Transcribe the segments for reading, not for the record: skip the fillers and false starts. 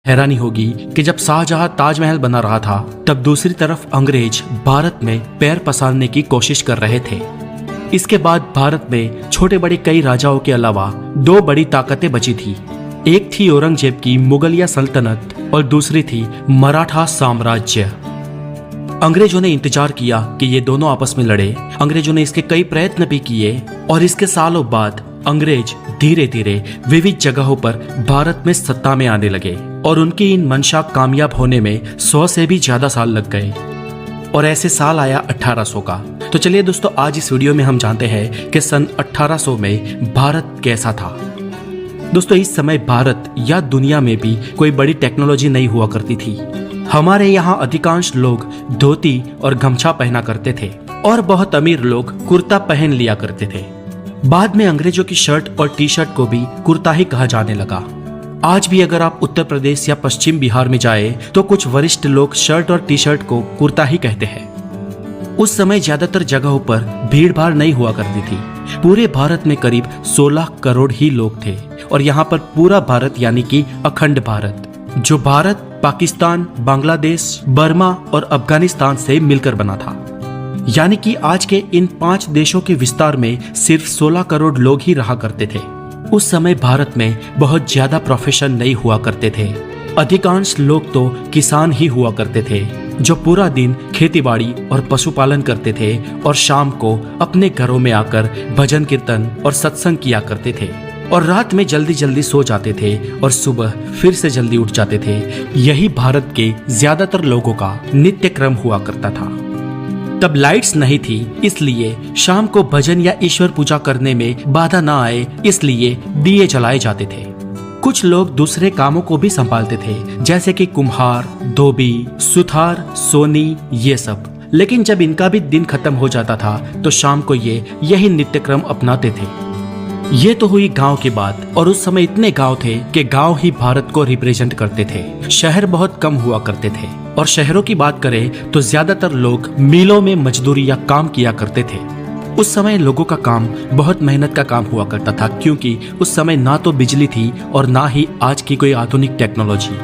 हैरानी होगी कि जब शाहजहां ताजमहल बना रहा था तब दूसरी तरफ अंग्रेज भारत में पैर पसारने की कोशिश कर रहे थे। इसके बाद भारत में छोटे बड़े कई राजाओं के अलावा दो बड़ी ताकतें बची थी। एक थी औरंगजेब की मुगलिया सल्तनत और दूसरी थी मराठा साम्राज्य। अंग्रेजों ने इंतजार किया कि ये दोनों आपस में लड़े। अंग्रेजों ने इसके कई प्रयत्न भी किए और इसके सालों बाद अंग्रेज धीरे धीरे विविध जगहों पर भारत में सत्ता में आने लगे और उनकी इन मंशा कामयाब होने में 100 से भी ज्यादा साल लग गए और ऐसे साल आया 1800 का। तो चलिए दोस्तों, आज इस वीडियो में हम जानते हैं कि सन 1800 में भारत कैसा था। दोस्तों, इस समय भारत या दुनिया में भी कोई बड़ी टेक्नोलॉजी नहीं हुआ करती थी। हमारे यहाँ अधिकांश लोग धोती और गमछा पहना करते थे और बहुत अमीर लोग कुर्ता पहन लिया करते थे। बाद में अंग्रेजों की शर्ट और टी शर्ट को भी कुर्ता ही कहा जाने लगा। आज भी अगर आप उत्तर प्रदेश या पश्चिम बिहार में जाए तो कुछ वरिष्ठ लोग शर्ट और टी शर्ट को कुर्ता ही कहते हैं। उस समय ज्यादातर जगहों पर भीड़ भाड़ नहीं हुआ करती थी। पूरे भारत में करीब 16 करोड़ ही लोग थे और यहाँ पर पूरा भारत यानी कि अखंड भारत, जो भारत, पाकिस्तान, बांग्लादेश, बर्मा और अफगानिस्तान से मिलकर बना था, यानी कि आज के इन 5 देशों के विस्तार में सिर्फ 16 करोड़ लोग ही रहा करते थे। उस समय भारत में बहुत ज्यादा प्रोफेशन नहीं हुआ करते थे। अधिकांश लोग तो किसान ही हुआ करते थे जो पूरा दिन खेतीबाड़ी और पशुपालन करते थे और शाम को अपने घरों में आकर भजन कीर्तन और सत्संग किया करते थे और रात में जल्दी जल्दी सो जाते थे और सुबह फिर से जल्दी उठ जाते थे। यही भारत के ज्यादातर लोगों का नित्य क्रम हुआ करता था। तब लाइट्स नहीं थी, इसलिए शाम को भजन या ईश्वर पूजा करने में बाधा ना आए इसलिए दिए जलाए जाते थे। कुछ लोग दूसरे कामों को भी संभालते थे, जैसे कि कुम्हार, धोबी, सुथार, सोनी, ये सब। लेकिन जब इनका भी दिन खत्म हो जाता था तो शाम को ये यही नित्य क्रम अपनाते थे। ये तो हुई गांव की बात, और उस समय इतने गांव थे कि गांव ही भारत को रिप्रेजेंट करते थे। शहर बहुत कम हुआ करते थे और शहरों की बात करें तो ज्यादातर लोग मिलों में मजदूरी या काम किया करते थे। उस समय लोगों का काम बहुत मेहनत का काम हुआ करता था, क्योंकि उस समय ना तो बिजली थी और ना ही आज की कोई आधुनिक टेक्नोलॉजी।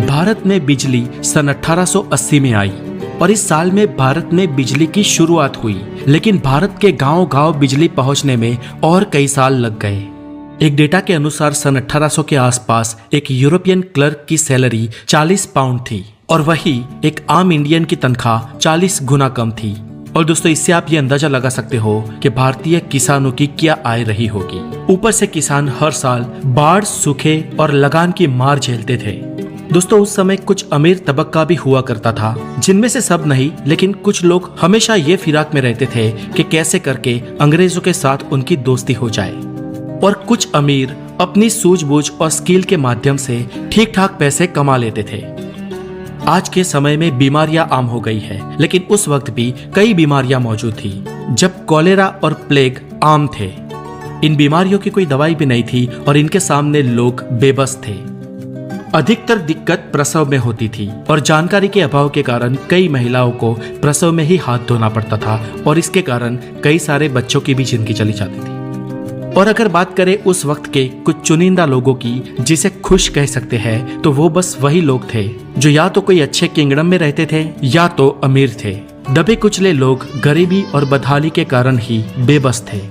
भारत में बिजली सन 1880 में आई और इस साल में भारत में बिजली की शुरुआत हुई, लेकिन भारत के गांव-गांव बिजली पहुंचने में और कई साल लग गए। एक डेटा के अनुसार सन 1800 के आसपास एक यूरोपियन क्लर्क की सैलरी 40 पाउंड थी और वही एक आम इंडियन की तनख्वाह 40 गुना कम थी। और दोस्तों, इससे आप ये अंदाजा लगा सकते हो कि भारतीय किसानों की क्या आय रही होगी। ऊपर से किसान हर साल बाढ़, सूखे और लगान की मार झेलते थे। दोस्तों, उस समय कुछ अमीर तबक्का भी हुआ करता था, जिनमें से सब नहीं, लेकिन कुछ लोग हमेशा ये फिराक में रहते थे कि कैसे करके अंग्रेजों के साथ उनकी दोस्ती हो जाए। और कुछ अमीर अपनी सूझबूझ और स्किल के माध्यम से ठीक ठाक पैसे कमा लेते थे। आज के समय में बीमारियां आम हो गई है, लेकिन उस वक्त भी कई बीमारियां मौजूद थी जब कॉलेरा और प्लेग आम थे। इन बीमारियों की कोई दवाई भी नहीं थी और इनके सामने लोग बेबस थे। अधिकतर दिक्कत प्रसव में होती थी और जानकारी के अभाव के कारण कई महिलाओं को प्रसव में ही हाथ धोना पड़ता था और इसके कारण कई सारे बच्चों की भी जिंदगी चली जाती थी। और अगर बात करें उस वक्त के कुछ चुनिंदा लोगों की, जिसे खुश कह सकते हैं, तो वो बस वही लोग थे जो या तो कोई अच्छे किंगडम में रहते थे या तो अमीर थे। दबे कुचले लोग गरीबी और बदहाली के कारण ही बेबस थे।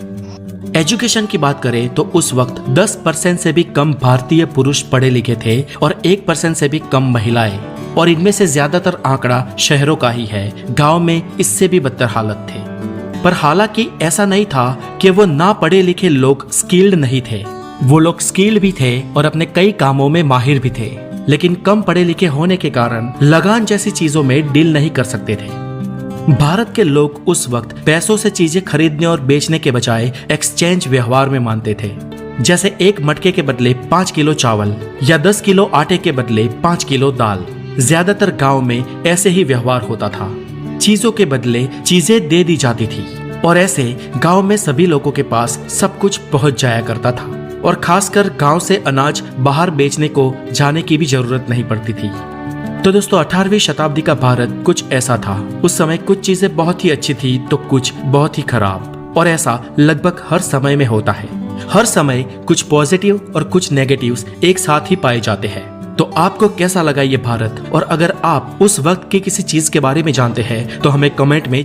एजुकेशन की बात करें तो उस वक्त 10% से भी कम भारतीय पुरुष पढ़े लिखे थे और 1% से भी कम महिलाएं, और इनमें से ज्यादातर आंकड़ा शहरों का ही है। गांव में इससे भी बदतर हालत थे। पर हालांकि ऐसा नहीं था कि वो ना पढ़े लिखे लोग स्किल्ड नहीं थे। वो लोग स्किल्ड भी थे और अपने कई कामों में माहिर भी थे, लेकिन कम पढ़े लिखे होने के कारण लगान जैसी चीजों में डील नहीं कर सकते थे। भारत के लोग उस वक्त पैसों से चीजें खरीदने और बेचने के बजाय एक्सचेंज व्यवहार में मानते थे, जैसे एक मटके के बदले 5 किलो चावल या 10 किलो आटे के बदले 5 किलो दाल। ज्यादातर गांव में ऐसे ही व्यवहार होता था। चीजों के बदले चीजें दे दी जाती थी और ऐसे गांव में सभी लोगों के पास सब कुछ पहुंच जाया करता था और खासकर गांव से अनाज बाहर बेचने को जाने की भी जरूरत नहीं पड़ती थी। तो दोस्तों, 18वीं शताब्दी का भारत कुछ ऐसा था। उस समय कुछ चीजें बहुत ही अच्छी थी तो कुछ बहुत ही खराब, और ऐसा लगभग हर समय में होता है। हर समय कुछ पॉजिटिव और कुछ नेगेटिव्स एक साथ ही पाए जाते हैं। तो आपको कैसा लगा ये भारत, और अगर आप उस वक्त की किसी चीज के बारे में जानते हैं तो हमें कमेंट में